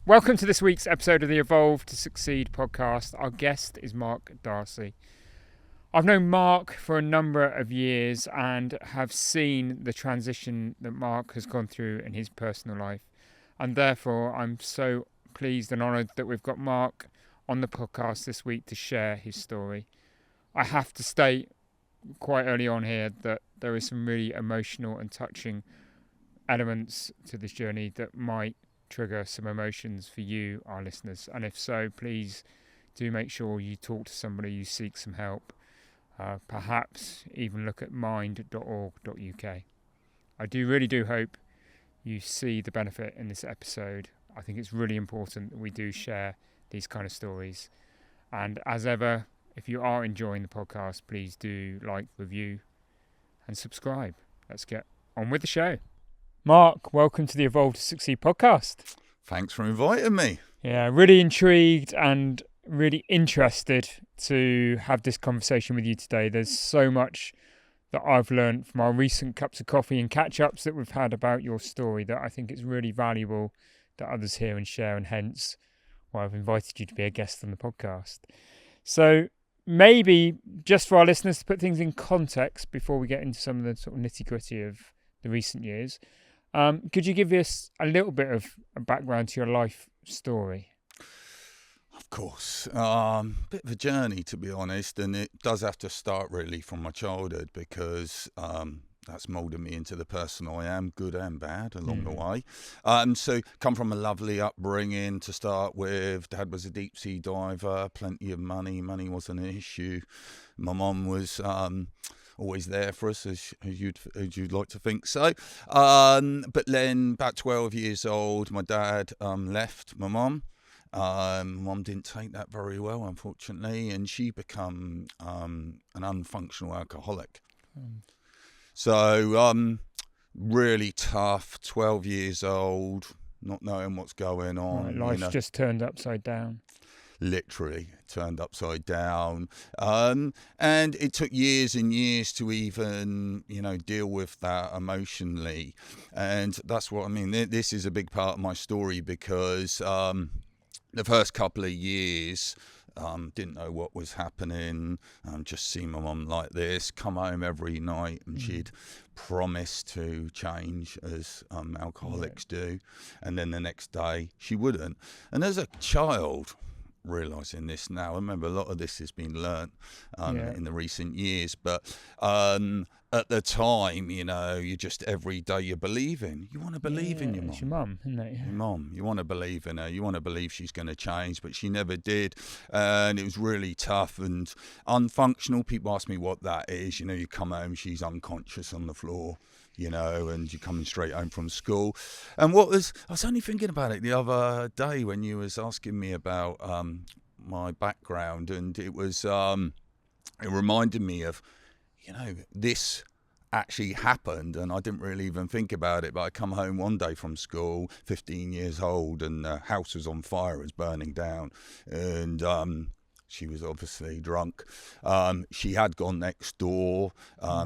Welcome to this week's episode of the Evolve to Succeed podcast. Our guest is Mark Darcy. I've known Mark for a number of years and have seen the transition that Mark has gone through in his personal life. And therefore, I'm so pleased and honoured that we've got Mark on the podcast this week to share his story. I have to state quite early on here that there is some really emotional and touching elements to this journey that might trigger some emotions for you, our listeners. And if so, please do make sure you talk to somebody, you seek some help. Perhaps even look at mind.org.uk. I really do hope you see the benefit in this episode. I think it's really important that we do share these kind of stories. And as ever, if you are enjoying the podcast, please do like, review and subscribe. Let's get on with the show. Mark, welcome to the Evolve to Succeed podcast. Thanks for inviting me. Yeah, really intrigued and really interested to have this conversation with you today. There's so much that I've learned from our recent cups of coffee and catch-ups that we've had about your story that I think it's really valuable that others hear and share, and hence why I've invited you to be a guest on the podcast. So maybe just for our listeners to put things in context before we get into some of the sort of nitty-gritty of the recent years, could you give us a little bit of a background to your life story? Of course. Bit of a journey, to be honest, and it does have to start really from my childhood because that's moulded me into the person I am, good and bad, along the way. So come from a lovely upbringing to start with. Dad was a deep sea diver, plenty of money. Money wasn't an issue. My mum was always there for us, as you'd like to think so. But then, about 12 years old, my dad left my mum. Mum didn't take that very well, unfortunately, and she became an unfunctional alcoholic. So really tough. 12 years old, not knowing what's going on. Right, life's just turned upside down. Literally turned upside down, and it took years and years to even deal with that emotionally. And that's what I mean, this is a big part of my story because the first couple of years didn't know what was happening, just seen my mum like this, come home every night, and she'd promise to change as alcoholics do, and then the next day she wouldn't. And as a child, realising this now, I remember a lot of this has been learnt in the recent years, but at the time, you just every day you're believing. You want to believe in your mum. It's your mum, isn't it? Yeah. Your mum. You want to believe in her. You want to believe she's going to change, but she never did. And it was really tough and unfunctional. People ask me what that is. You come home, she's unconscious on the floor, and you're coming straight home from school. And I was only thinking about it the other day when you was asking me about my background, and it was, it reminded me of, this actually happened, and I didn't really even think about it, but I come home one day from school, 15 years old, and the house was on fire, it was burning down, and she was obviously drunk. She had gone next door,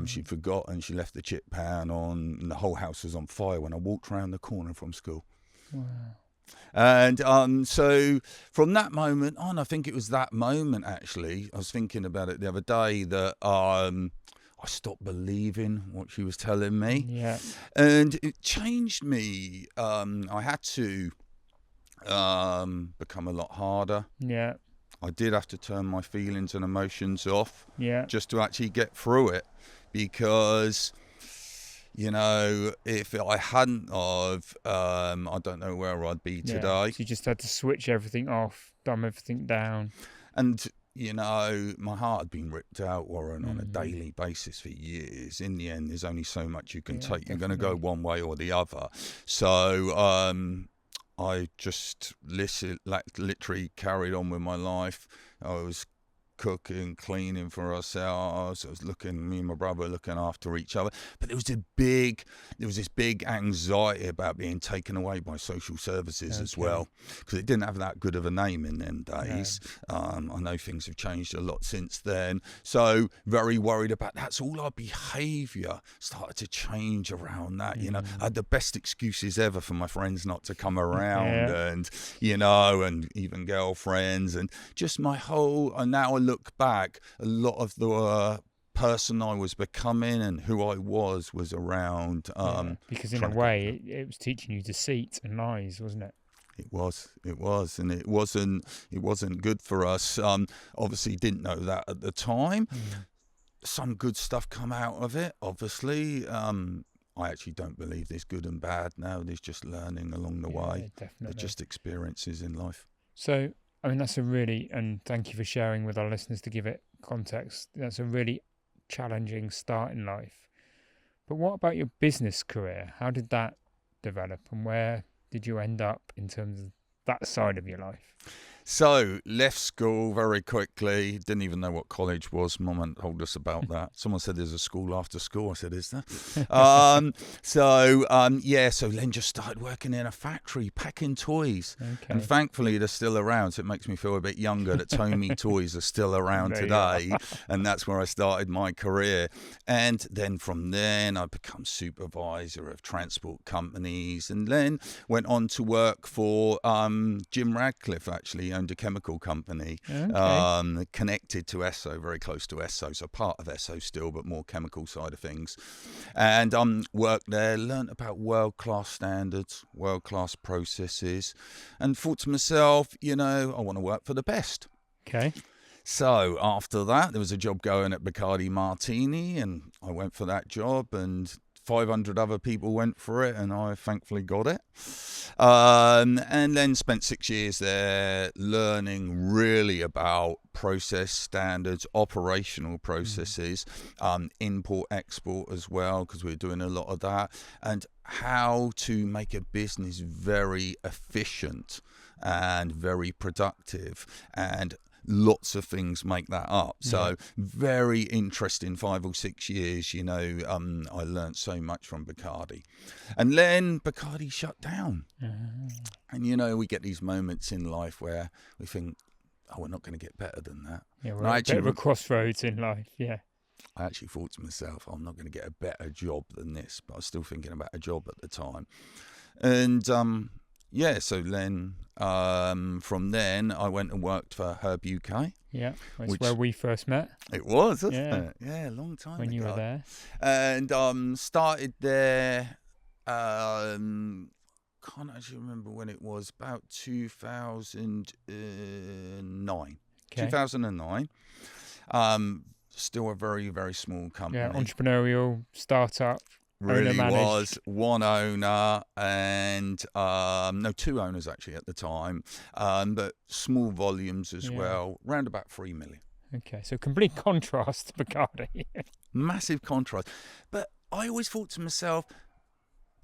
she'd forgotten, she left the chip pan on, and the whole house was on fire when I walked around the corner from school. Wow. And so from that moment on, I think it was that moment actually, I was thinking about it the other day, that I stopped believing what she was telling me. Yeah. And it changed me. I had to become a lot harder. Yeah. I did have to turn my feelings and emotions off. Yeah. Just to actually get through it, because if I hadn't of, I don't know where I'd be today. So you just had to switch everything off, dumb everything down. And, my heart had been ripped out, Warren, on a daily basis for years. In the end, there's only so much you can take. You're going to go one way or the other. So I just literally carried on with my life. I was cooking, cleaning for ourselves. Me and my brother were looking after each other. But there was this big anxiety about being taken away by social services as well, because it didn't have that good of a name in them days. I know things have changed a lot since then. So very worried about that's all our behaviour started to change around that. You know, I had the best excuses ever for my friends not to come around, and and even girlfriends, and just my whole. And now I look back, a lot of the person I was becoming and who I was around. Because in a way, it was teaching you deceit and lies, wasn't it? It was, and it wasn't good for us. Obviously, didn't know that at the time. Some good stuff come out of it. Obviously, I actually don't believe there's good and bad now. There's just learning along the way. Definitely. They're just experiences in life. So, I mean, and thank you for sharing with our listeners to give it context. That's a really challenging start in life. But what about your business career? How did that develop, and where did you end up in terms of that side of your life? So, left school very quickly. Didn't even know what college was. Mum hadn't told us about that. Someone said there's a school after school. I said, is there? So then just started working in a factory, packing toys. And thankfully, they're still around. So it makes me feel a bit younger that Tommy Toys are still around today. And that's where I started my career. And then from then, I become supervisor of transport companies, and then went on to work for Jim Radcliffe, actually. Owned a chemical company connected to Esso, very close to Esso, so part of Esso still, but more chemical side of things. And worked there, learnt about world-class standards, world-class processes, and thought to myself, I want to work for the best. Okay. So after that, there was a job going at Bacardi Martini, and I went for that job, and 500 other people went for it, and I thankfully got it. And then spent 6 years there learning really about process standards, operational processes, import, export as well, because we were doing a lot of that, and how to make a business very efficient and very productive, and lots of things make that up. So very interesting 5 or 6 years, I learned so much from Bacardi. And then Bacardi shut down. And, we get these moments in life where we think, we're not going to get better than that. Yeah, we're at a bit of a crossroads in life, I actually thought to myself, I'm not going to get a better job than this, but I was still thinking about a job at the time. And so then from then I went and worked for Herb UK. Yeah, that's where we first met. It was, wasn't it? Yeah, a long time when ago. You were there. And started there, can't actually remember when it was, about 2009. 2009. Still a very, very small company. Yeah, entrepreneurial, startup. Really was one owner and two owners actually at the time, but small volumes as well, around about 3 million. Okay, so complete contrast to Bacardi. Massive contrast. But I always thought to myself,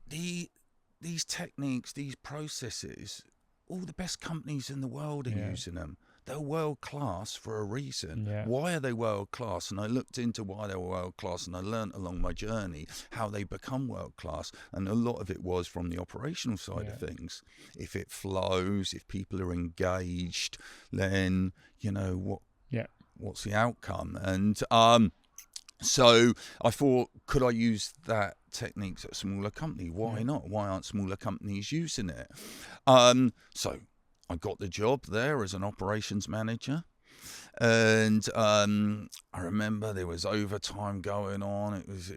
these techniques, these processes, all the best companies in the world are using them. They're world class for a reason. Why are they world class? And I looked into why they were world class, and I learned along my journey how they become world class. And a lot of it was from the operational side of things. If it flows, if people are engaged, then what's the outcome? And so I thought, could I use that techniques at a smaller company? Why not? Why aren't smaller companies using it? So I got the job there as an operations manager, and I remember there was overtime going on. It was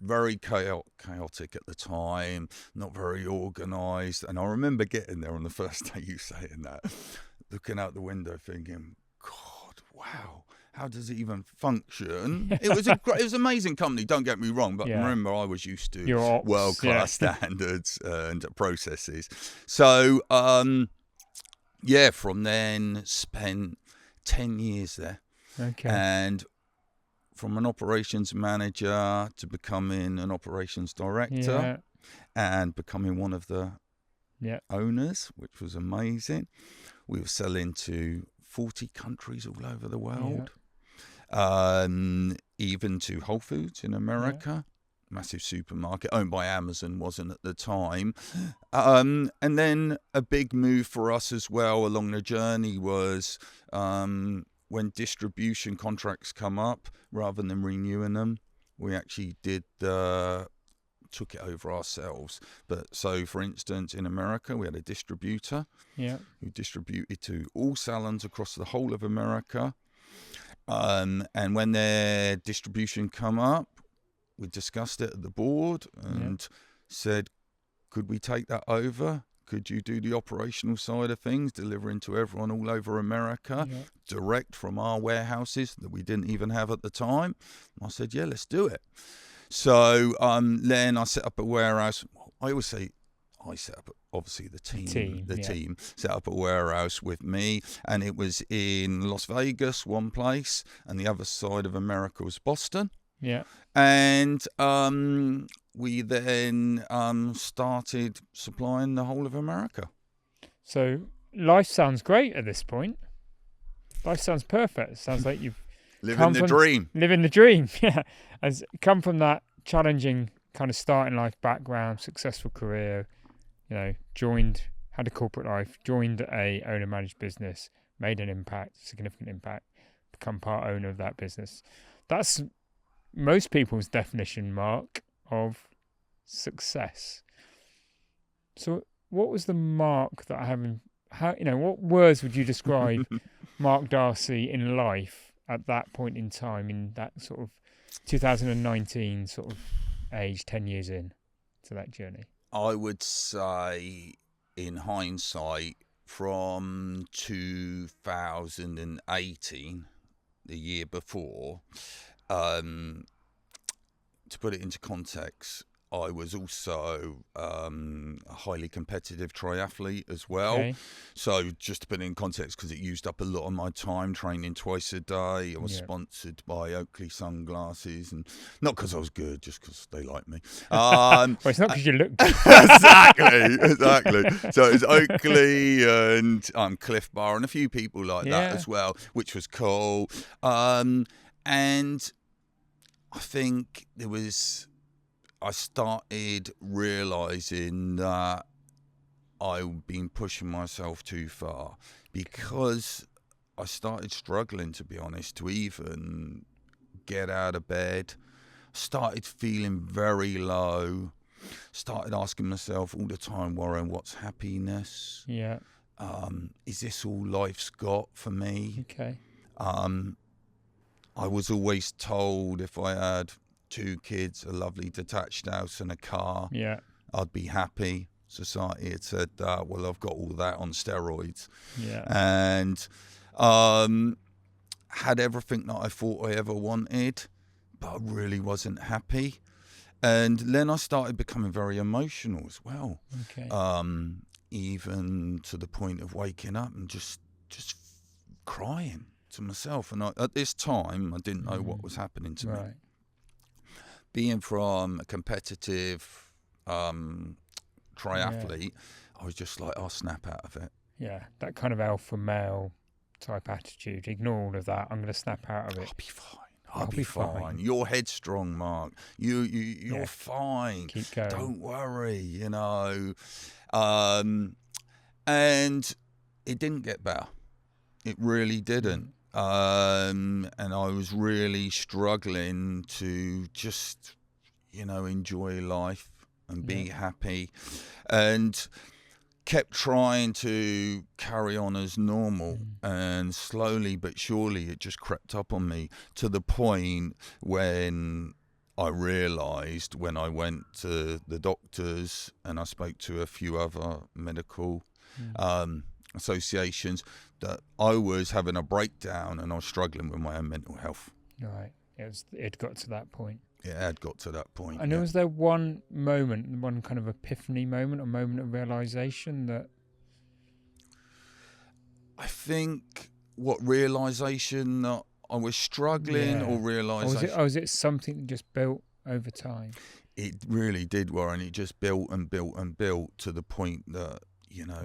very chaotic at the time, not very organised. And I remember getting there on the first day, you saying that, looking out the window, thinking, "God, wow, how does it even function?" It was it was an amazing company. Don't get me wrong, but remember, I was used to world-class standards and processes. So. From then spent 10 years there. Okay. And from an operations manager to becoming an operations director and becoming one of the owners, which was amazing. We were selling to 40 countries all over the world. Yeah. Even to Whole Foods in America. Massive supermarket owned by Amazon, wasn't at the time. And then a big move for us as well along the journey was when distribution contracts come up, rather than renewing them, we actually took it over ourselves. But so, for instance, in America, we had a distributor who distributed to all salons across the whole of America. And when their distribution come up, we discussed it at the board and said, could we take that over? Could you do the operational side of things, delivering to everyone all over America, direct from our warehouses that we didn't even have at the time? And I said, yeah, let's do it. So then I set up a warehouse. I always say I set up, obviously, the team set up a warehouse with me, and it was in Las Vegas, one place, and the other side of America was Boston. Yeah. And we then started supplying the whole of America. So life sounds great at this point. Life sounds perfect. It sounds like you've living the dream. Living the dream, yeah. As come from that challenging kind of starting life background, successful career, had a corporate life, joined a owner-managed business, made an impact, significant impact, become part owner of that business. That's most people's definition, Mark, of success. So what was the Mark that I haven't, what words would you describe Mark Darcy in life at that point in time, in that sort of 2019 sort of age, 10 years in to that journey? I would say, in hindsight, from 2018, the year before, to put it into context, I was also a highly competitive triathlete as well. Okay. So just to put it in context, because it used up a lot of my time training twice a day. I was sponsored by Oakley sunglasses, and not because I was good, just because they like me. Well, it's not because you look good. Exactly. So it's Oakley and Cliff Bar and a few people like that as well, which was cool. And I think I started realising that I'd been pushing myself too far, because I started struggling, to be honest, to even get out of bed. Started feeling very low. Started asking myself all the time, Warren, what's happiness? Yeah. Is this all life's got for me? Okay. I was always told if I had 2 kids, a lovely detached house and a car, I'd be happy. Society had said that. Well, I've got all that on steroids. Yeah. And had everything that I thought I ever wanted, but I really wasn't happy. And then I started becoming very emotional as well. Okay. Even to the point of waking up and just crying to myself. And at this time, I didn't know what was happening to me. Being from a competitive triathlete, I was just like, I'll snap out of it. Yeah, that kind of alpha male type attitude. Ignore all of that. I'm going to snap out of it. I'll be fine. I'll be fine. You're headstrong, Mark. You're fine. Keep going. Don't worry, And it didn't get better. It really didn't. And I was really struggling to just, enjoy life and be happy, and kept trying to carry on as normal. And slowly but surely it just crept up on me, to the point when I realised, when I went to the doctors and I spoke to a few other medical associations, that I was having a breakdown and I was struggling with my own mental health. Right. It got to that point. It had got to that point. And was there one moment, one kind of epiphany moment, a moment of realisation that... I think, realisation that I was struggling, or realisation... Or was it something that just built over time? It really did, Warren. It just built and built and built, to the point that,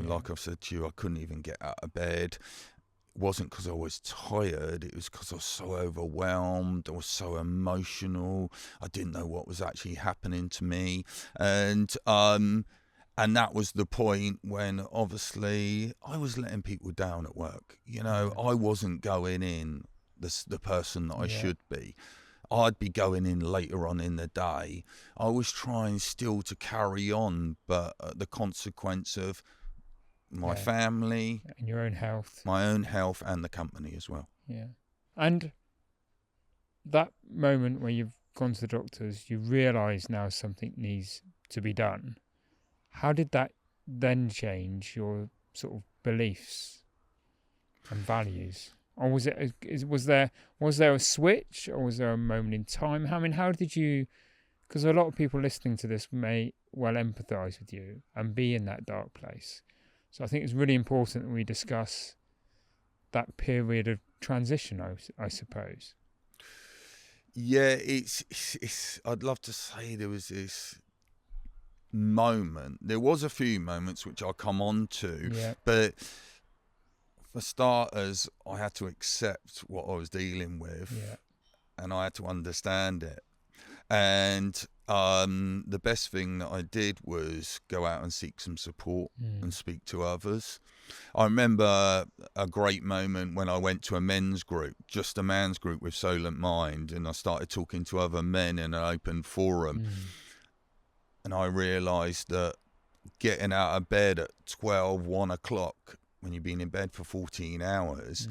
like I've said to you, I couldn't even get out of bed. wasn't because I was tired. It was because I was so overwhelmed. I was so emotional. I didn't know what was actually happening to me. And that was the point when obviously I was letting people down at work. I wasn't going in the person that I should be. I'd be going in later on in the day. I was trying still to carry on, but at the consequence of my family and your own health, my own health, and the company as well. Yeah. And that moment where you've gone to the doctors, you realise now something needs to be done. How did that then change your sort of beliefs and values? Or was there a switch, or was there a moment in time? How did you? Because a lot of people listening to this may well empathise with you and be in that dark place. So I think it's really important that we discuss that period of transition, I suppose. Yeah, it's. I'd love to say there was this moment. There was a few moments which I'll come on to, but for starters, I had to accept what I was dealing with, and I had to understand it. And the best thing that I did was go out and seek some support and speak to others. I remember a great moment when I went to a men's group, just a man's group with Solent Mind, and I started talking to other men in an open forum. And I realised that getting out of bed at 12, 1 o'clock, when you've been in bed for 14 hours,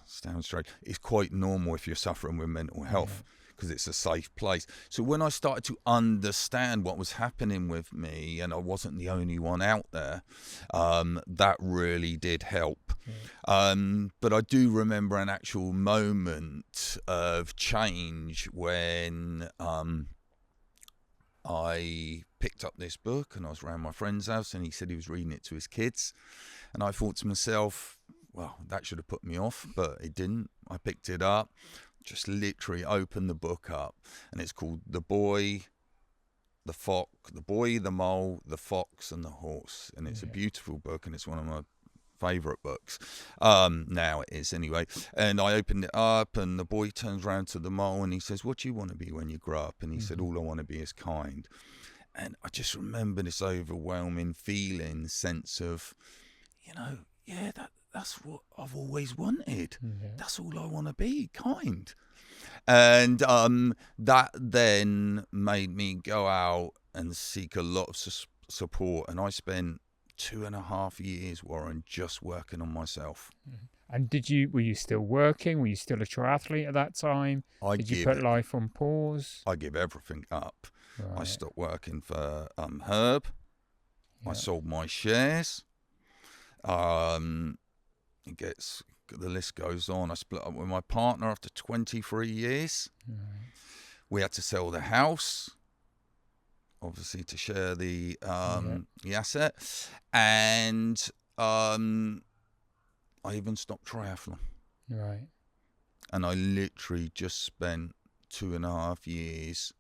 sounds strange, it's quite normal if you're suffering with mental health. Because it's a safe place. So when I started to understand what was happening with me, and I wasn't the only one out there, that really did help. But I do remember an actual moment of change when I picked up this book, and I was around my friend's house, and he said he was reading it to his kids. And I thought to myself, well, that should have put me off, but it didn't. I picked it up. Just literally opened the book up, and it's called The Boy, the Mole, the Fox, and the Horse. And it's a beautiful book, and it's one of my favourite books. Now it is anyway. And I opened it up, and the boy turns around to the mole, and he says, "What do you want to be when you grow up?" And he said, "All I want to be is kind." And I just remember this overwhelming feeling, sense of, that's what I've always wanted. That's all I want to be, kind. And that then made me go out and seek a lot of support. And I spent 2.5 years, Warren, just working on myself. And were you still working? Were you still a triathlete at that time? Did you put life on pause? I give everything up. Right. I stopped working for Herb. I sold my shares. The list goes on. I split up with my partner after 23 years. We had to sell the house, obviously, to share the asset. And I even stopped triathlon. Right. And I literally just spent 2.5 years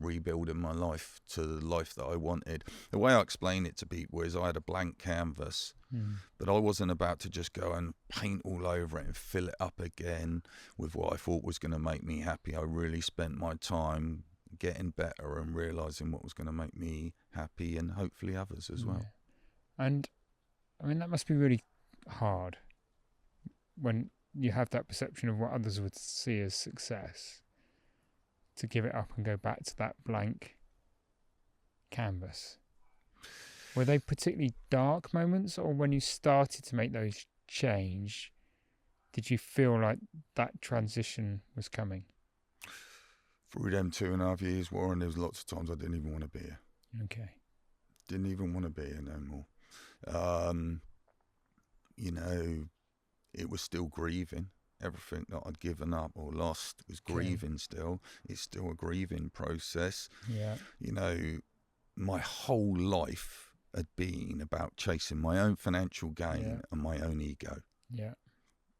rebuilding my life to the life that I wanted. The way I explain it to people is I had a blank canvas, but I wasn't about to just go and paint all over it and fill it up again with what I thought was going to make me happy. I really spent my time getting better and realising what was going to make me happy, and hopefully others as well. And I mean, that must be really hard when you have that perception of what others would see as success, to give it up and go back to that blank canvas. Were they particularly dark moments, or when you started to make those change, did you feel like that transition was coming? Through them 2.5 years, Warren, there was lots of times I didn't even want to be here. Okay. Didn't even want to be here no more. It was still grieving. Everything that I'd given up or lost was grieving still. It's still a grieving process. Yeah. My whole life had been about chasing my own financial gain and my own ego. Yeah.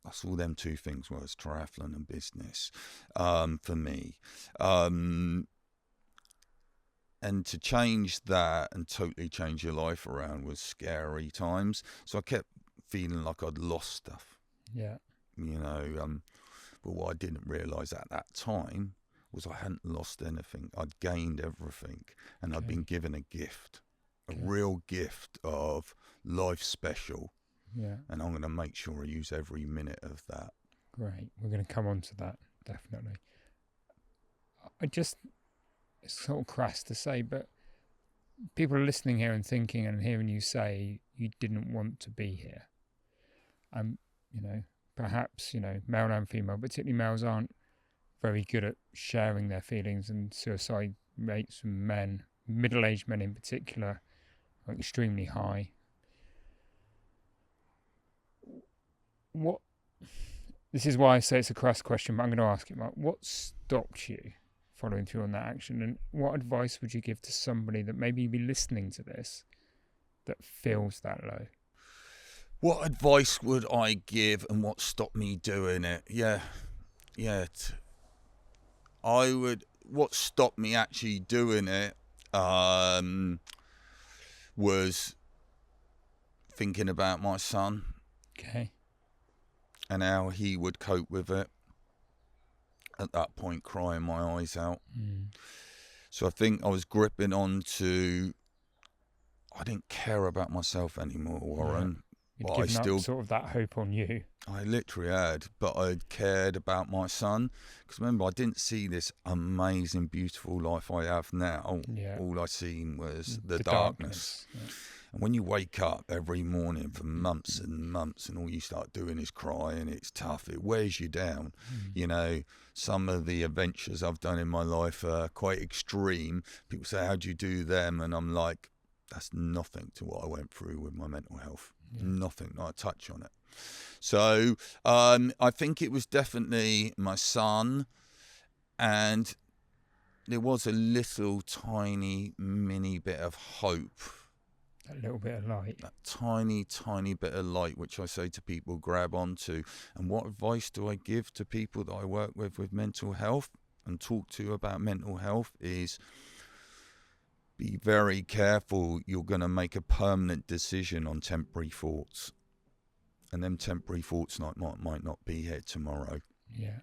That's all them two things was, triathlon and business, for me. And to change that and totally change your life around was scary times. So I kept feeling like I'd lost stuff. Yeah. But what I didn't realise at that time was I hadn't lost anything. I'd gained everything, and I'd been given a gift, a real gift of life special. Yeah. And I'm going to make sure I use every minute of that. Great. We're going to come on to that, definitely. It's sort of crass to say, but people are listening here and thinking and hearing you say you didn't want to be here. Perhaps, male and female, particularly males aren't very good at sharing their feelings, and suicide rates from men, middle-aged men in particular, are extremely high. This is why I say it's a crass question, but I'm going to ask it, Mark. What stopped you following through on that action, and what advice would you give to somebody that maybe be listening to this that feels that low? What advice would I give, and what stopped me doing it? What stopped me actually doing it was thinking about my son. Okay. And how he would cope with it. At that point, crying my eyes out. So I think I was gripping on to, I didn't care about myself anymore, Warren. You'd given up sort of that hope on you. I literally had, but I cared about my son. Because remember, I didn't see this amazing, beautiful life I have now. Yeah. All I seen was the darkness. Yeah. And when you wake up every morning for months and months and all you start doing is cry, and it's tough, it wears you down. Some of the adventures I've done in my life are quite extreme. People say, how do you do them? And I'm like, that's nothing to what I went through with my mental health. Nothing, not a touch on it. So I think it was definitely my son, and there was a little tiny mini bit of hope. A little bit of light. That tiny, tiny bit of light, which I say to people, grab onto. And what advice do I give to people that I work with mental health and talk to about mental health is be very careful. You're going to make a permanent decision on temporary thoughts. And them temporary thoughts might not be here tomorrow. Yeah.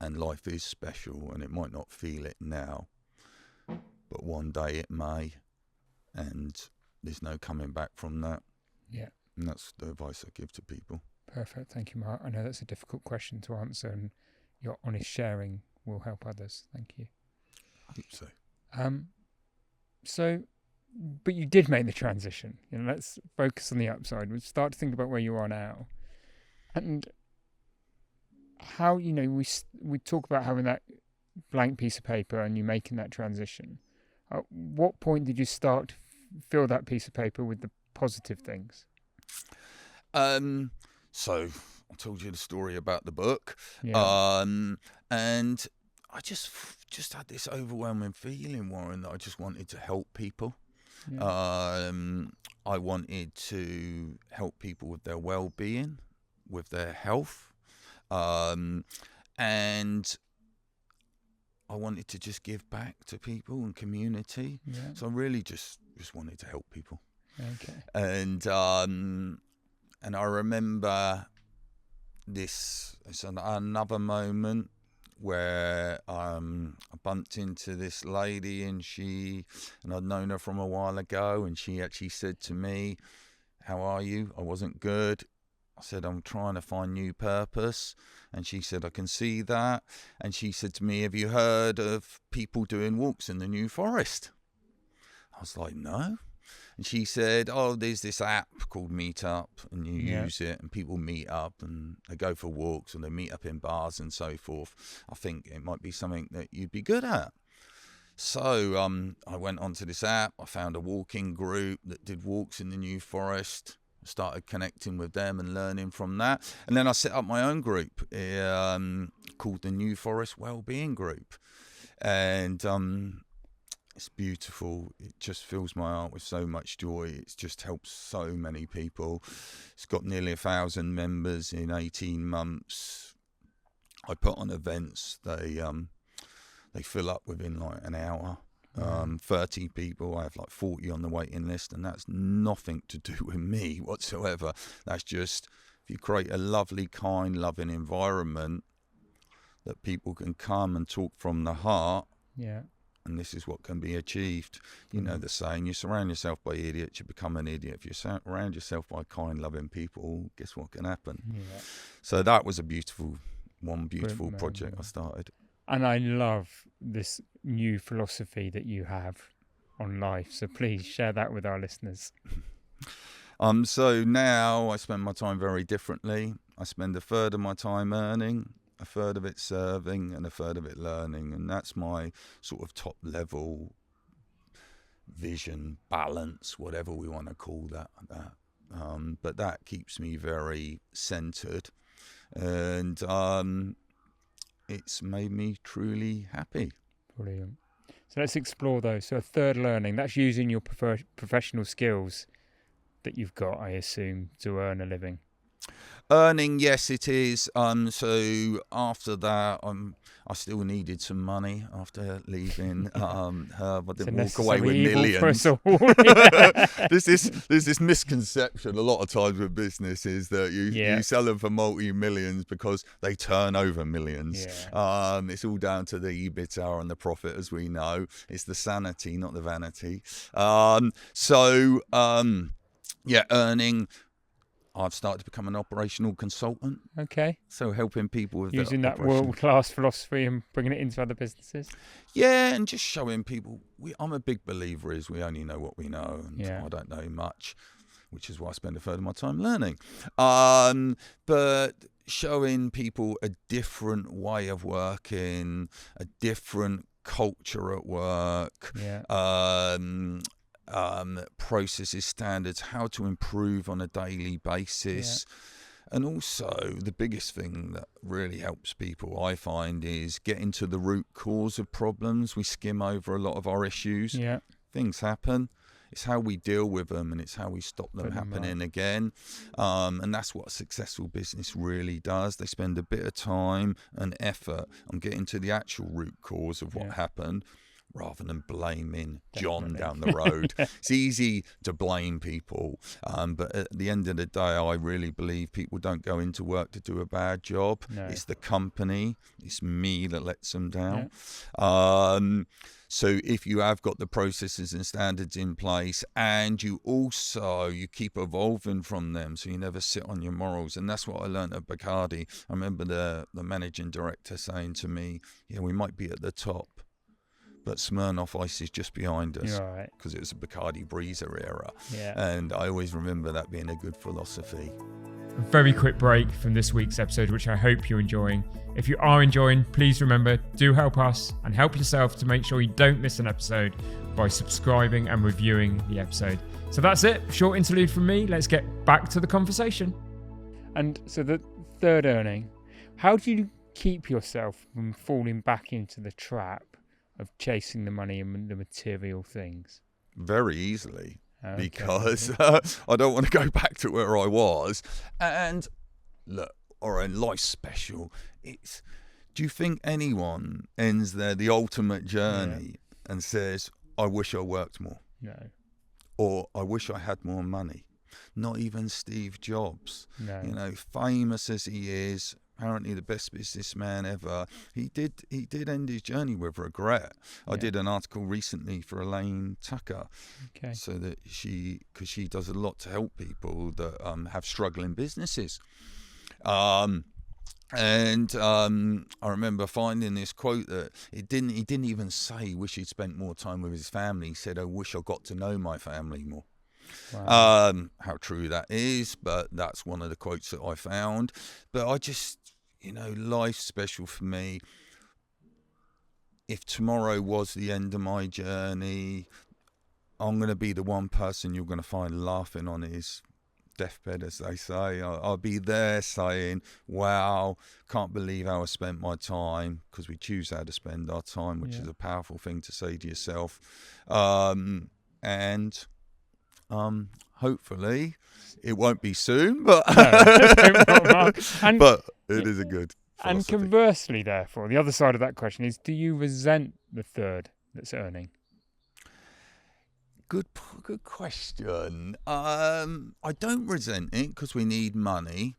And life is special, and it might not feel it now, but one day it may. And there's no coming back from that. Yeah. And that's the advice I give to people. Perfect. Thank you, Mark. I know that's a difficult question to answer, and your honest sharing will help others. Thank you. I hope so. But you did make the transition. Let's focus on the upside. We'll start to think about where you are now. And how, we talk about having that blank piece of paper and you making that transition. At what point did you start to fill that piece of paper with the positive things? So I told you the story about the book. Yeah. And I just had this overwhelming feeling, Warren, that I just wanted to help people. Yeah. I wanted to help people with their well-being, with their health. And I wanted to just give back to people and community. Yeah. So I really just wanted to help people. Okay. And I remember it's another moment where I bumped into this lady, and I'd known her from a while ago, and she actually said to me, "How are you?" I wasn't good. I said, "I'm trying to find new purpose." And she said, "I can see that." And she said to me, "Have you heard of people doing walks in the New Forest?" I was like, "No." And she said, "Oh, there's this app called Meetup, and you use it, and people meet up, and they go for walks, and they meet up in bars and so forth. I think it might be something that you'd be good at." So I went onto this app. I found a walking group that did walks in the New Forest. Started connecting with them and learning from that. And then I set up my own group called the New Forest Wellbeing Group. And it's beautiful. It just fills my heart with so much joy. It's just helped so many people. It's got nearly 1,000 members in 18 months. I put on events. They fill up within like an hour. 30 people. I have like 40 on the waiting list, and that's nothing to do with me whatsoever. That's just if you create a lovely, kind, loving environment that people can come and talk from the heart, and this is what can be achieved. You know the saying, you surround yourself by idiots, you become an idiot. If you surround yourself by kind, loving people, guess what can happen? So that was a beautiful project I started. And I love this new philosophy that you have on life. So please share that with our listeners. So now I spend my time very differently. I spend a third of my time earning, a third of it serving, and a third of it learning. And that's my sort of top level vision, balance, whatever we want to call that. But that keeps me very centered, and it's made me truly happy. Brilliant. So let's explore those. So a third learning, that's using your professional skills that you've got, I assume, to earn a living. Earning, yes, it is. So after that, I still needed some money after leaving her. I didn't walk away with millions. There's this misconception a lot of times with businesses that you sell them for multi-millions because they turn over millions. It's all down to the EBITDA and the profit, as we know. It's the sanity, not the vanity. Earning. I've started to become an operational consultant. Okay. So helping people with using that world-class philosophy and bringing it into other businesses. Yeah, and just showing people. I'm a big believer is we only know what we know, and I don't know much, which is why I spend a third of my time learning. But showing people a different way of working, a different culture at work. Processes, standards, how to improve on a daily basis. And also the biggest thing that really helps people, I find, is getting to the root cause of problems. We skim over a lot of our issues. Things happen. It's how we deal with them, and it's how we stop them happening again. And that's what a successful business really does. They spend a bit of time and effort on getting to the actual root cause of what happened, rather than blaming John down the road. It's easy to blame people, but at the end of the day, I really believe people don't go into work to do a bad job. It's the company, it's me that lets them down. So if you have got the processes and standards in place, and you keep evolving from them, so you never sit on your morals. And that's what I learned at Bacardi. I remember the managing director saying to me, we might be at the top, but Smirnoff Ice is just behind us, because it was a Bacardi Breezer era. And I always remember that being a good philosophy. A very quick break from this week's episode, which I hope you're enjoying. If you are enjoying, please remember, do help us and help yourself to make sure you don't miss an episode by subscribing and reviewing the episode. So that's it. Short interlude from me. Let's get back to the conversation. And so the third earning, how do you keep yourself from falling back into the trap of chasing the money and the material things? Very easily, because I don't want to go back to where I was. And look, life's special. Do you think anyone ends the ultimate journey and says, I wish I worked more? No. Or I wish I had more money? Not even Steve Jobs. No. Famous as he is, apparently the best businessman ever, he did end his journey with regret. I did an article recently for Elaine Tucker, so that because she does a lot to help people that have struggling businesses. And I remember finding this quote that he didn't even say he wished he'd spent more time with his family. He said, I wish I got to know my family more. Wow. How true that is, but that's one of the quotes that I found. But I just, life's special for me. If tomorrow was the end of my journey, I'm going to be the one person you're going to find laughing on his deathbed, as they say. I'll be there saying, wow, can't believe how I spent my time, because we choose how to spend our time, which is a powerful thing to say to yourself. And hopefully it won't be soon, but but it is a good philosophy. And conversely, therefore, the other side of that question is, do you resent the third that's earning? Good question. I don't resent it, because we need money.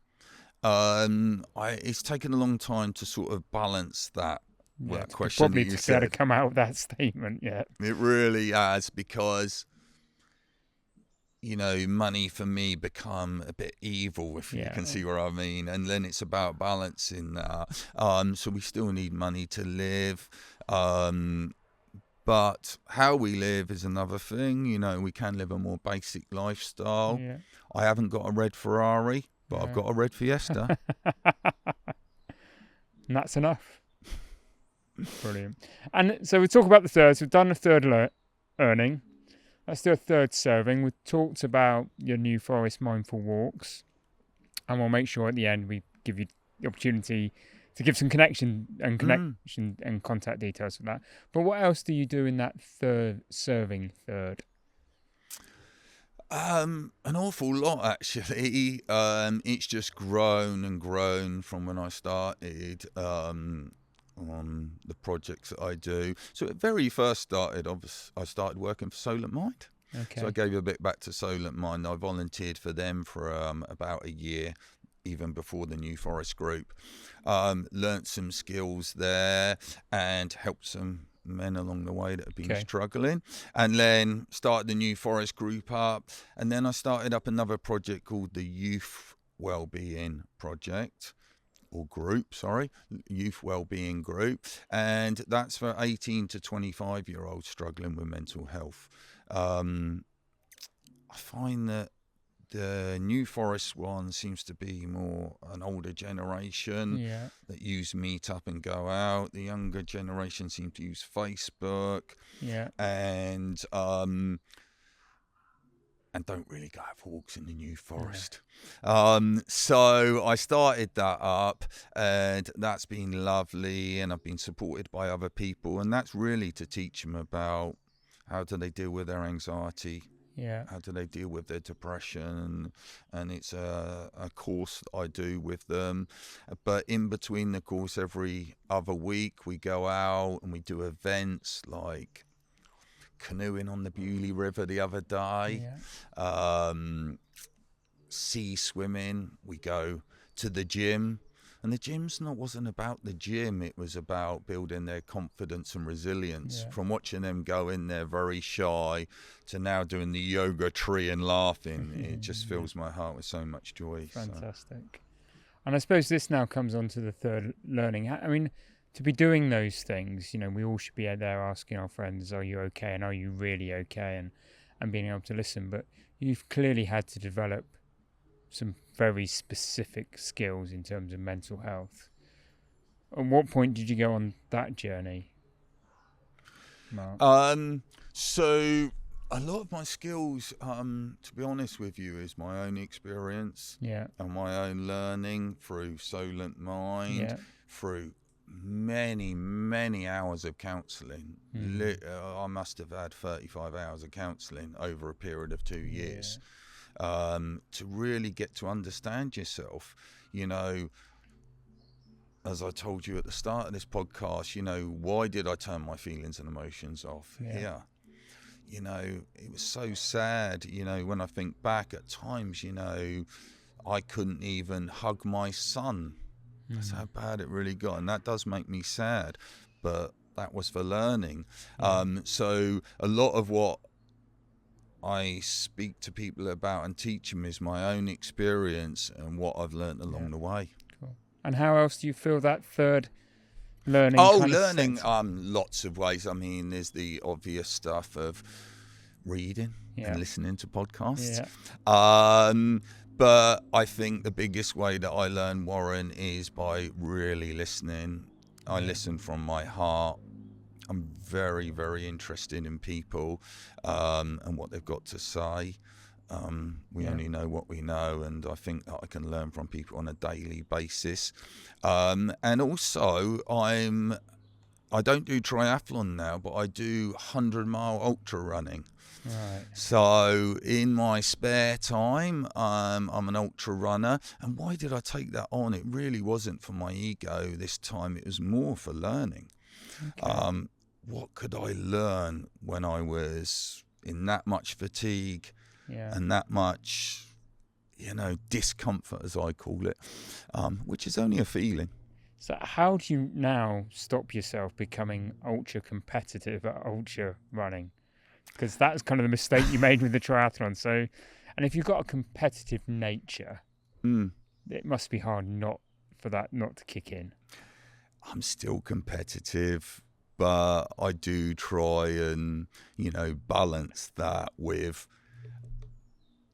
It's taken a long time to sort of balance that question probably that you to be able said. to come out with that statement. Yeah, It really has, because money for me become a bit evil, if you can see what I mean. And then it's about balancing that. So we still need money to live. But how we live is another thing. We can live a more basic lifestyle. Yeah. I haven't got a red Ferrari, but I've got a red Fiesta. And that's enough. Brilliant. And so we talk about the thirds. We've done a third earning. Let's do a third serving. We've talked about your New Forest mindful walks. And we'll make sure at the end we give you the opportunity to give some connection and contact details for that. But what else do you do in that third? An awful lot, actually. It's just grown and grown from when I started on the projects that I do. So it very first started, I started working for Solent Mind. Okay. So I gave a bit back to Solent Mind. I volunteered for them for about a year, even before the New Forest Group. Learnt some skills there and helped some men along the way that have been struggling, and then started the New Forest Group up, and then I started up another project called the Youth Wellbeing Project, or Group, Youth Wellbeing Group, and that's for 18 to 25-year-olds struggling with mental health. I find that the New Forest one seems to be more an older generation that use Meetup and go out. The younger generation seem to use Facebook, and don't really go out for walks in the New Forest. So I started that up, and that's been lovely, and I've been supported by other people, and that's really to teach them about how do they deal with their anxiety. How do they deal with their depression? And it's a course that I do with them. But in between the course, every other week, we go out and we do events like canoeing on the Bewley River the other day, sea swimming. We go to the gym. And the gym's wasn't about the gym, it was about building their confidence and resilience. From watching them go in there very shy to now doing the yoga tree and laughing, it just fills my heart with so much joy. Fantastic. And I suppose this now comes on to the third learning. I mean, to be doing those things, we all should be out there asking our friends, are you okay? And are you really okay? And being able to listen. But you've clearly had to develop some very specific skills in terms of mental health. At what point did you go on that journey, Mark? So a lot of my skills, to be honest with you, is my own experience and my own learning through Solent Mind, through many hours of counselling. I must have had 35 hours of counselling over a period of 2 years. To really get to understand yourself. As I told you at the start of this podcast, why did I turn my feelings and emotions off here? It was so sad, when I think back at times, I couldn't even hug my son. That's how bad it really got, and that does make me sad, but that was for learning. So a lot of what I speak to people about and teach them is my own experience and what I've learned along the way. Cool. And how else do you feel that third learning? Learning, lots of ways. I mean, there's the obvious stuff of reading and listening to podcasts. But I think the biggest way that I learn, Warren, is by really listening. I listen from my heart. I'm very, very interested in people and what they've got to say. We only know what we know, and I think that I can learn from people on a daily basis. And also, I don't do triathlon now, but I do 100-mile ultra running. Right. So in my spare time, I'm an ultra runner. And why did I take that on? It really wasn't for my ego this time. It was more for learning. Okay. What could I learn when I was in that much fatigue and that much, discomfort, as I call it, which is only a feeling. So how do you now stop yourself becoming ultra competitive at ultra running? Because that's kind of the mistake you made with the triathlon. So, and if you've got a competitive nature, it must be hard not to kick in. I'm still competitive, but I do try and, balance that with,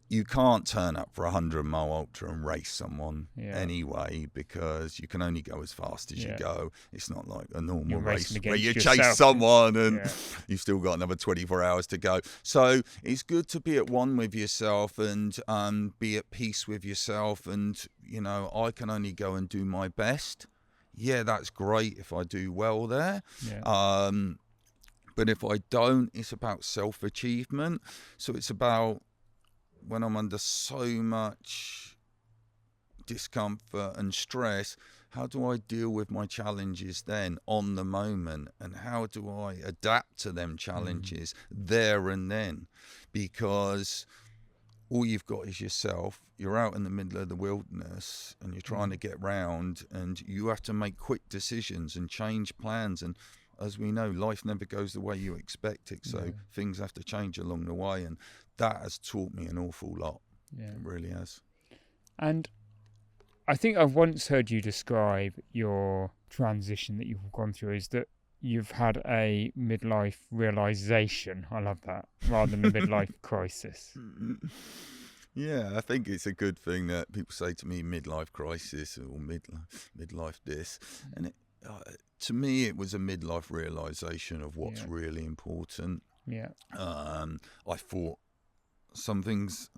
you can't turn up for a 100-mile ultra and race someone anyway, because you can only go as fast as you go. It's not like a normal race where you chase someone and you've still got another 24 hours to go. So it's good to be at one with yourself and be at peace with yourself. And, I can only go and do my best. Yeah, that's great if I do well there. Yeah. But if I don't, it's about self-achievement. So it's about, when I'm under so much discomfort and stress, how do I deal with my challenges then on the moment? And how do I adapt to them challenges there and then? Because all you've got is yourself. You're out in the middle of the wilderness and you're trying to get round, and you have to make quick decisions and change plans. And as we know, life never goes the way you expect it. So things have to change along the way. And that has taught me an awful lot. Yeah. It really has. And I think I've once heard you describe your transition that you've gone through is that you've had a midlife realisation. I love that, rather than a midlife crisis. Yeah, I think it's a good thing that people say to me midlife crisis or midlife this. And to me, it was a midlife realisation of what's really important. Yeah. I thought some things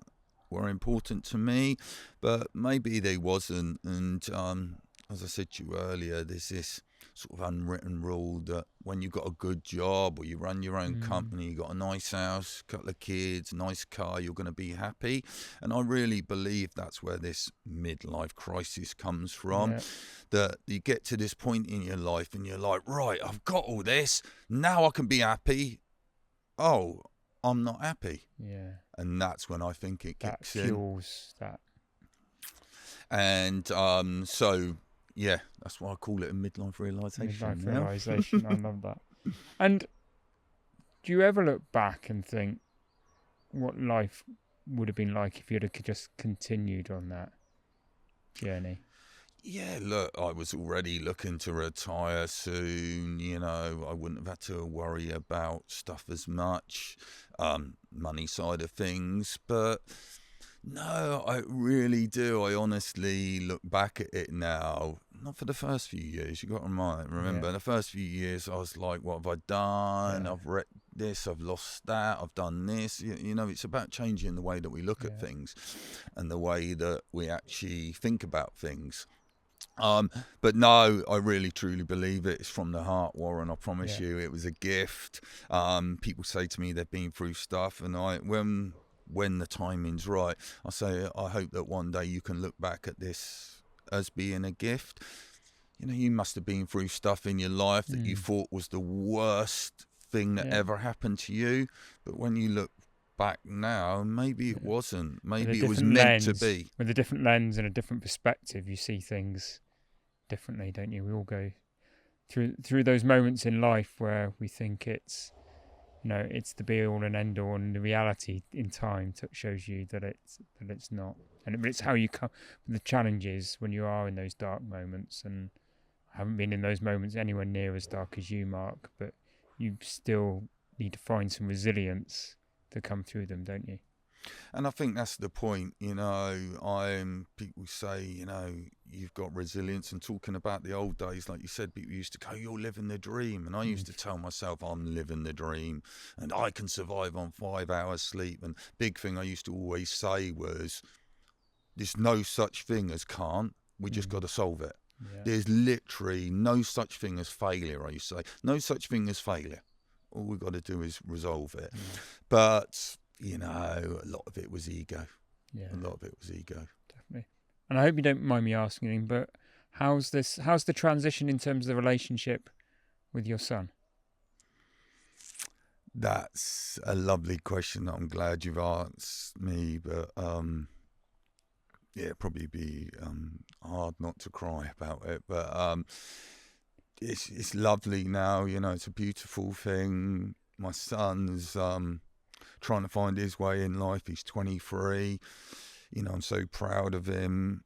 were important to me, but maybe they wasn't. And as I said to you earlier, there's this sort of unwritten rule that when you've got a good job or you run your own company, you've got a nice house, a couple of kids, nice car, you're going to be happy. And I really believe that's where this midlife crisis comes from. Yeah. That you get to this point in your life and you're like, right, I've got all this, now I can be happy. Oh, I'm not happy. Yeah. And that's when I think it kicks in. That fuels that. And so, yeah, that's why I call it a midlife realisation. Midlife realisation, I love that. And do you ever look back and think what life would have been like if you'd have just continued on that journey? Yeah, look, I was already looking to retire soon, I wouldn't have had to worry about stuff as much, money side of things, but no, I really do. I honestly look back at it now, not for the first few years, you got to remember, the first few years I was like, what have I done? I've wrecked this, I've lost that, I've done this. It's about changing the way that we look at things and the way that we actually think about things. But no, I really truly believe it. It's from the heart, Warren. I promise you, it was a gift. People say to me they've been through stuff, and when the timing's right, I say I hope that one day you can look back at this as being a gift. You must have been through stuff in your life that you thought was the worst thing that ever happened to you, but when you look back now, maybe it wasn't. Maybe it was meant to be. With a different lens and a different perspective, you see things differently, don't you? We all go through those moments in life where we think it's the be all and end all, and the reality in time shows you that it's not. And it's how you come with the challenges when you are in those dark moments. And I haven't been in those moments anywhere near as dark as you, Mark, but you still need to find some resilience to come through them, don't you? And I think that's the point, people say, you've got resilience, and talking about the old days, like you said, people used to go, you're living the dream. And I used to tell myself, I'm living the dream and I can survive on 5 hours sleep. And big thing I used to always say was, there's no such thing as can't, we just got to solve it. Yeah. There's literally no such thing as failure, I used to say. No such thing as failure. All we've got to do is resolve it. But a lot of it was ego. Yeah. A lot of it was ego. Definitely. And I hope you don't mind me asking, but how's the transition in terms of the relationship with your son? That's a lovely question that I'm glad you've asked me, but it'd probably be hard not to cry about it, but it's lovely now. You know, it's a beautiful thing. My son's trying to find his way in life. He's 23. You know, I'm so proud of him.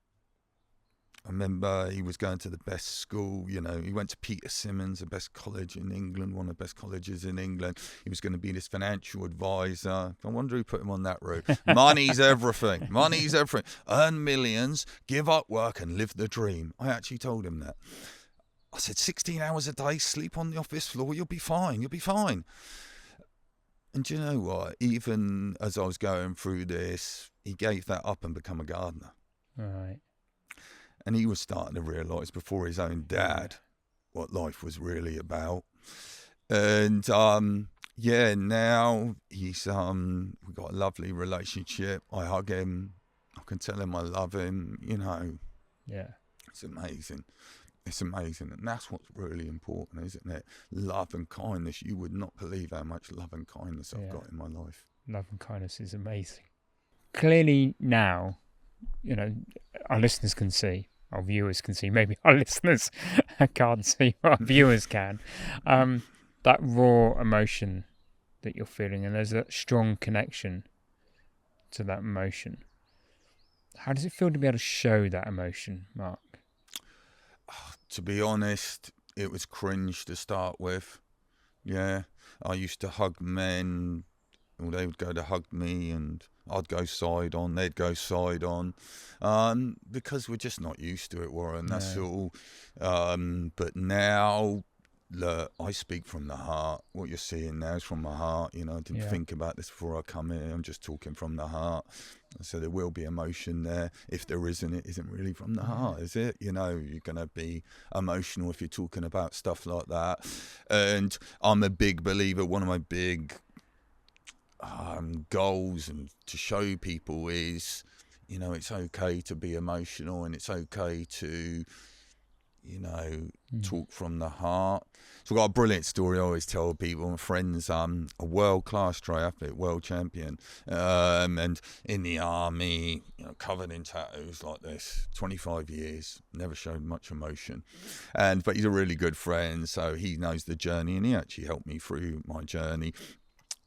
I remember he was going to the best school. You know, he went to Peter Simmons, the best college in England, one of the best colleges in England. He was going to be this financial advisor. I wonder who put him on that route. Money's everything. Money's everything. Earn millions, give up work, and live the dream. I actually told him that. I said, 16 hours a day, sleep on the office floor, you'll be fine. You'll be fine. And do you know what? Even as I was going through this, he gave that up and become a gardener. Right. And he was starting to realise before his own dad what life was really about. And now he's we've got a lovely relationship. I hug him. I can tell him I love him. You know. Yeah. It's amazing. It's amazing. And that's what's really important, isn't it? Love and kindness. You would not believe how much love and kindness I've got in my life. Love and kindness is amazing. Clearly now, you know, our listeners can see, our viewers can see, maybe our listeners can't see, but our viewers can, that raw emotion that you're feeling, and there's a strong connection to that emotion. How does it feel to be able to show that emotion, Mark? To be honest, it was cringe to start with. Yeah, I used to hug men, or they would go to hug me, and I'd go side on, they'd go side on, because we're just not used to it, Warren, that's all. But now, look, I speak from the heart. What you're seeing now is from my heart. You know, I didn't think about this before I come in. I'm just talking from the heart. So there will be emotion there. If there isn't, it isn't really from the heart, is it? You know, you're going to be emotional if you're talking about stuff like that. And I'm a big believer, one of my big goals and to show people is, you know, it's okay to be emotional, and it's okay to, you know, talk from the heart. So I've got a brilliant story I always tell people. My friend's a world-class triathlete, world champion, and in the army, you know, covered in tattoos like this, 25 years, never showed much emotion. But he's a really good friend, so he knows the journey, and he actually helped me through my journey.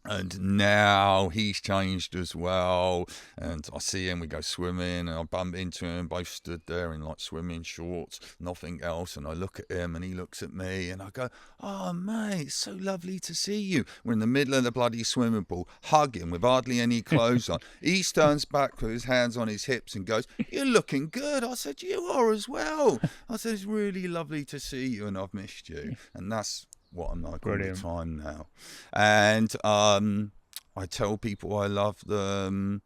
And now he's changed as well, and I see him, we go swimming, and I bump into him, both stood there in like swimming shorts, nothing else, and I look at him and he looks at me, and I go, oh mate, it's so lovely to see you. We're in the middle of the bloody swimming pool, hugging with hardly any clothes on. He turns back with his hands on his hips and goes, you're looking good. I said, you are as well. I said, it's really lovely to see you, and I've missed you. And that's what I'm like all the time now. And I tell people I love them.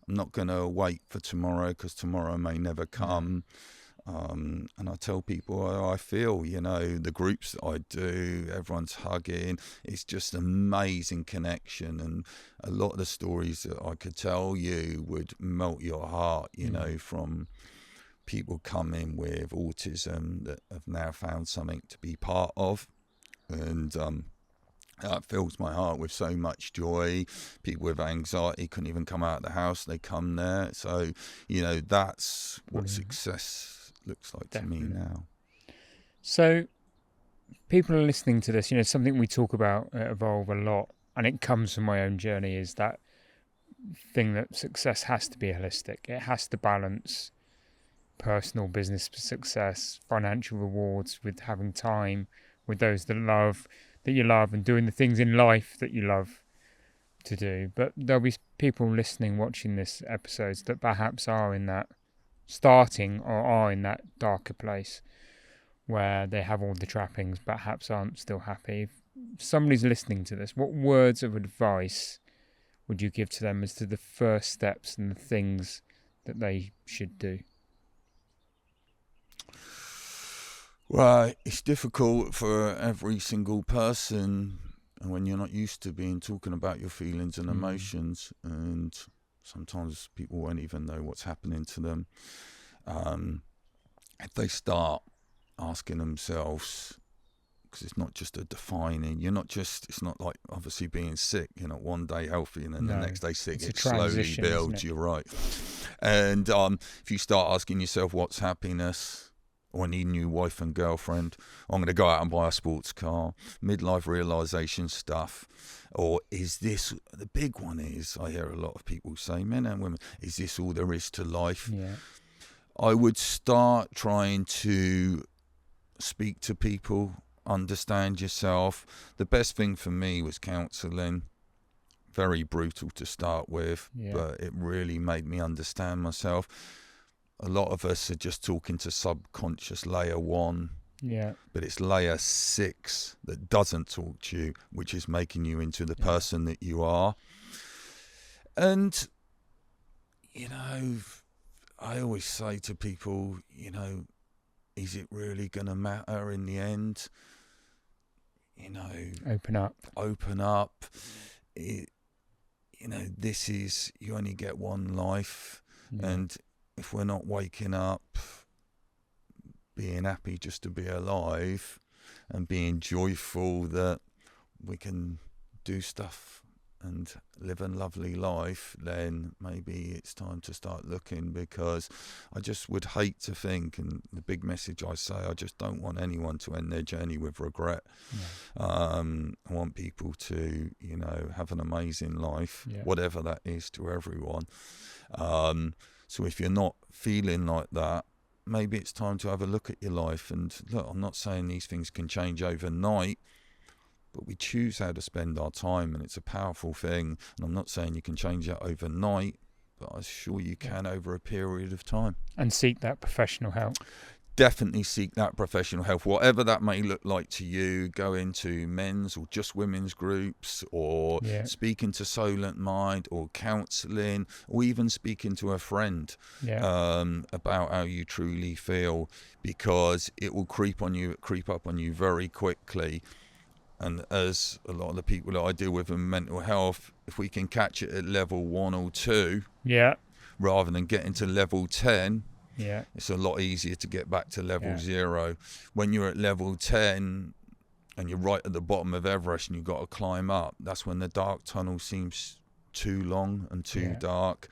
I'm not going to wait for tomorrow, because tomorrow may never come. And I tell people how I feel. You know, the groups that I do, everyone's hugging. It's just amazing connection. And a lot of the stories that I could tell you would melt your heart, you know, from people coming with autism that have now found something to be part of. And that fills my heart with so much joy. People with anxiety couldn't even come out of the house, they come there. So, you know, that's what success looks like to me now. So people are listening to this, you know, something we talk about at Evolve a lot, and it comes from my own journey, is that thing that success has to be holistic. It has to balance personal business success, financial rewards with having time with those that you love, and doing the things in life that you love to do. But there'll be people listening, watching this episodes that perhaps are in that starting or are in that darker place where they have all the trappings, but perhaps aren't still happy. If somebody's listening to this, what words of advice would you give to them as to the first steps and the things that they should do? Well, it's difficult for every single person, and when you're not used to talking about your feelings and emotions, and sometimes people won't even know what's happening to them. If they start asking themselves, because it's not just a defining. It's not like obviously being sick. You're not one day healthy and then the next day sick. It slowly builds. You're right. And if you start asking yourself, what's happiness? Or I need a new wife and girlfriend. I'm going to go out and buy a sports car. Midlife realisation stuff. Or is this, the big one is, I hear a lot of people say, men and women, is this all there is to life? Yeah. I would start trying to speak to people, understand yourself. The best thing for me was counselling. Very brutal to start with, but it really made me understand myself. A lot of us are just talking to subconscious layer 1, but it's layer 6 that doesn't talk to you, which is making you into the person that you are. And, you know, I always say to people, you know, is it really going to matter in the end? You know, open up. You know, this is, you only get one life. And if we're not waking up, being happy just to be alive and being joyful that we can do stuff and live a lovely life, then maybe it's time to start looking, because I just would hate to think, and the big message I say, I just don't want anyone to end their journey with regret. I want people to, you know, have an amazing life, whatever that is to everyone. So if you're not feeling like that, maybe it's time to have a look at your life. And look, I'm not saying these things can change overnight, but we choose how to spend our time, and it's a powerful thing. And I'm not saying you can change that overnight, but I'm sure you can over a period of time. And seek that professional help. Definitely seek that professional help, whatever that may look like to you. Go into men's or just women's groups, or speaking to Solent Mind, or counselling, or even speaking to a friend about how you truly feel, because it will creep up on you very quickly. And as a lot of the people that I deal with in mental health, if we can catch it at level 1 or 2, rather than getting to level 10, it's a lot easier to get back to level 0. When you're at level 10 and you're right at the bottom of Everest and you've got to climb up, that's when the dark tunnel seems too long and too dark,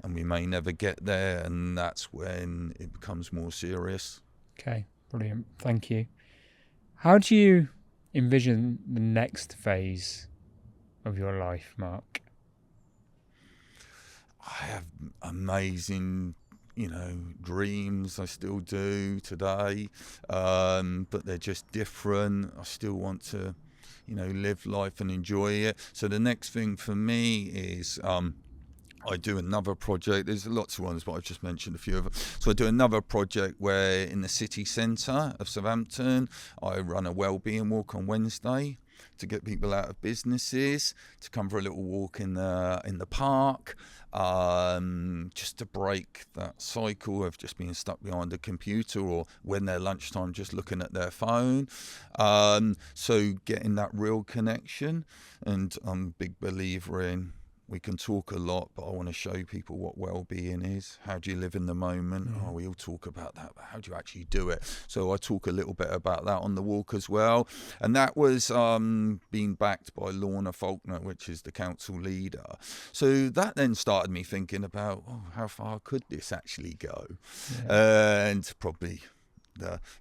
and we may never get there, and that's when it becomes more serious. Okay, brilliant. Thank you. How do you envision the next phase of your life, Mark? I have amazing, you know, dreams. I still do today, but they're just different. I still want to, you know, live life and enjoy it. So the next thing for me is I do another project. There's lots of ones, but I've just mentioned a few of them. So I do another project where in the city centre of Southampton, I run a wellbeing walk on Wednesday to get people out of businesses, to come for a little walk in the park, just to break that cycle of just being stuck behind a computer, or when they're lunchtime just looking at their phone. So getting that real connection, and I'm a big believer in, we can talk a lot, but I want to show people what well-being is. How do you live in the moment? Oh, we all talk about that, but how do you actually do it? So I talk a little bit about that on the walk as well. And that was being backed by Lorna Faulkner, which is the council leader. So that then started me thinking about, how far could this actually go? And probably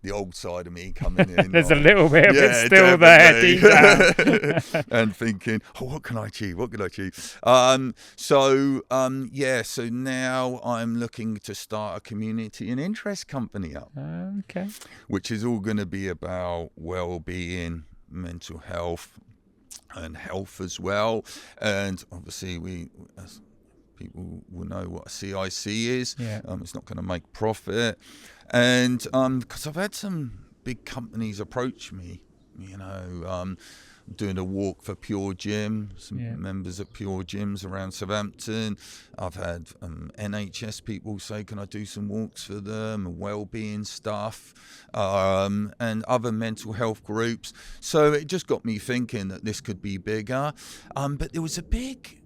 the old side of me coming in. There's a little bit of it still there, deep down. And thinking, what can I achieve? What can I achieve? So now I'm looking to start a community and interest company up. Okay. Which is all going to be about well-being, mental health, and health as well. And obviously as people will know what a CIC is. It's not going to make profit. And because I've had some big companies approach me, you know, doing a walk for Pure Gym, some members at Pure Gyms around Southampton. I've had NHS people say, can I do some walks for them, and wellbeing stuff, and other mental health groups. So it just got me thinking that this could be bigger. But there was a big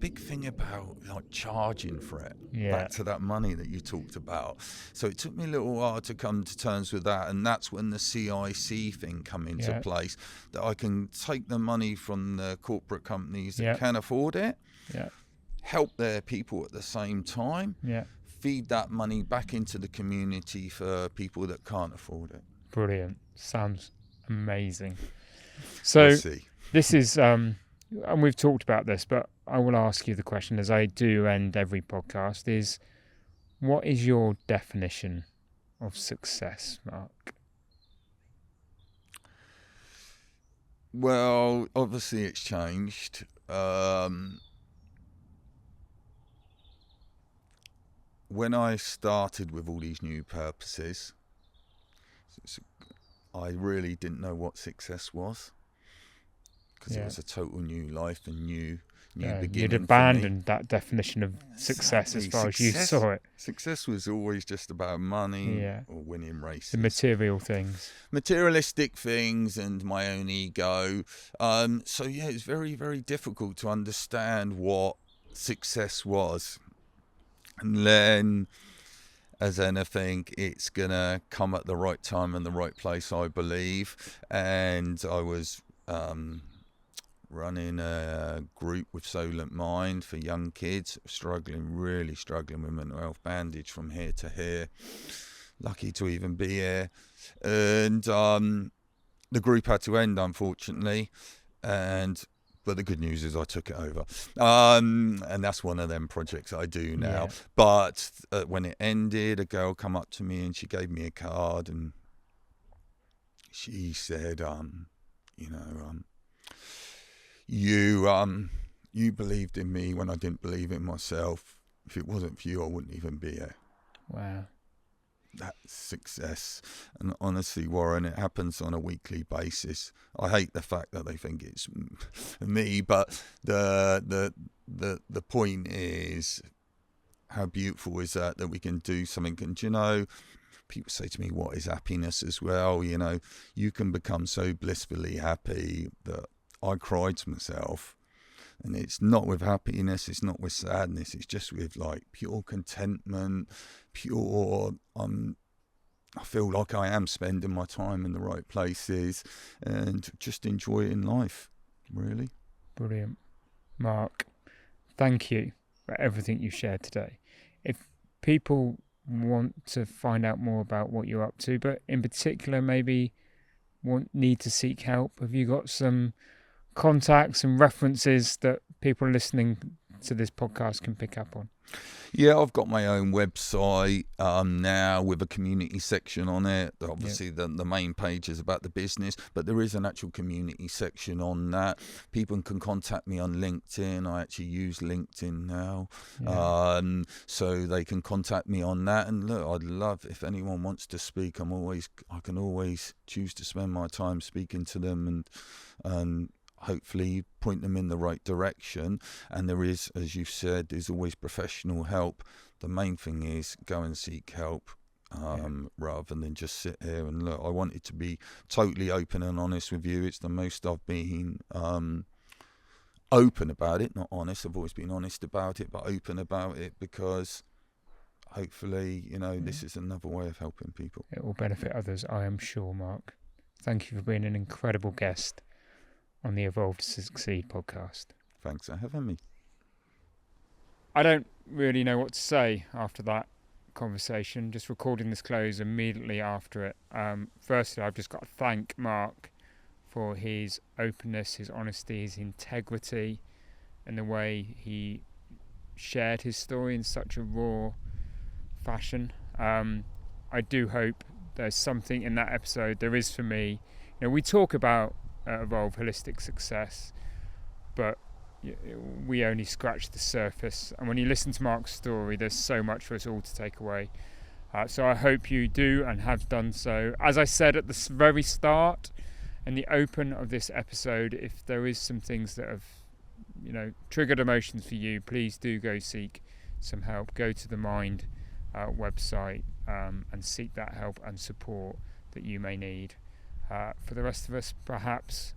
big thing about like charging for it. Yeah. Back to that money that you talked about. So it took me a little while to come to terms with that, and that's when the CIC thing come into place, that I can take the money from the corporate companies that can afford it, help their people at the same time, feed that money back into the community for people that can't afford it. Brilliant. Sounds amazing. So this is, and we've talked about this, but I will ask you the question, as I do end every podcast, is what is your definition of success, Mark? Well, obviously it's changed. When I started with all these new purposes, I really didn't know what success was, because it was a total new life and new beginning. You'd abandoned that definition of success as far as you saw it. Success was always just about money or winning races. The material things. Materialistic things and my own ego. So it's very, very difficult to understand what success was. And then, as anything, it's going to come at the right time and the right place, I believe. And I was running a group with Solent Mind for young kids, really struggling with mental health, bandage from here to here. Lucky to even be here. And the group had to end, unfortunately. But the good news is I took it over. And that's one of them projects I do now. Yeah. But when it ended, a girl come up to me and she gave me a card, and she said, you believed in me when I didn't believe in myself. If it wasn't for you, I wouldn't even be here. Wow. That's success. And honestly, Warren, it happens on a weekly basis. I hate the fact that they think it's me, but the point is, how beautiful is that we can do something. And people say to me, what is happiness as well? You can become so blissfully happy that I cried to myself. And it's not with happiness, it's not with sadness, it's just with like pure contentment, pure, I feel like I am spending my time in the right places and just enjoying life, really. Brilliant. Mark, thank you for everything you shared today. If people want to find out more about what you're up to, but in particular maybe need to seek help, have you got some contacts and references that people listening to this podcast can pick up on? Yeah, I've got my own website now with a community section on it. Obviously, the main page is about the business, but there is an actual community section on that. People can contact me on LinkedIn. I actually use LinkedIn now, so they can contact me on that. And look, I'd love, if anyone wants to speak, I can always choose to spend my time speaking to them and hopefully point them in the right direction. And there is, as you've said, there's always professional help. The main thing is go and seek help rather than just sit here and look. I wanted to be totally open and honest with you. It's the most I've been open about it, not honest. I've always been honest about it, but open about it, because hopefully, this is another way of helping people. It will benefit others, I am sure, Mark. Thank you for being an incredible guest on the Evolve to Succeed podcast. Thanks for having me. I don't really know what to say after that conversation, just recording this close immediately after it. Firstly, I've just got to thank Mark for his openness, his honesty, his integrity, and the way he shared his story in such a raw fashion. I do hope there's something in that episode, there is for me. We talk about Evolve holistic success, but we only scratch the surface, and when you listen to Mark's story, there's so much for us all to take away. So I hope you do and have done so. As I said at the very start and the open of this episode, if there is some things that have triggered emotions for you, please do go seek some help. Go to the Mind website and seek that help and support that you may need. For the rest of us, perhaps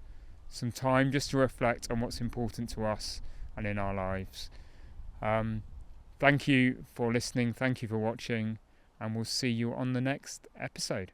some time just to reflect on what's important to us and in our lives. Thank you for listening. Thank you for watching, and we'll see you on the next episode.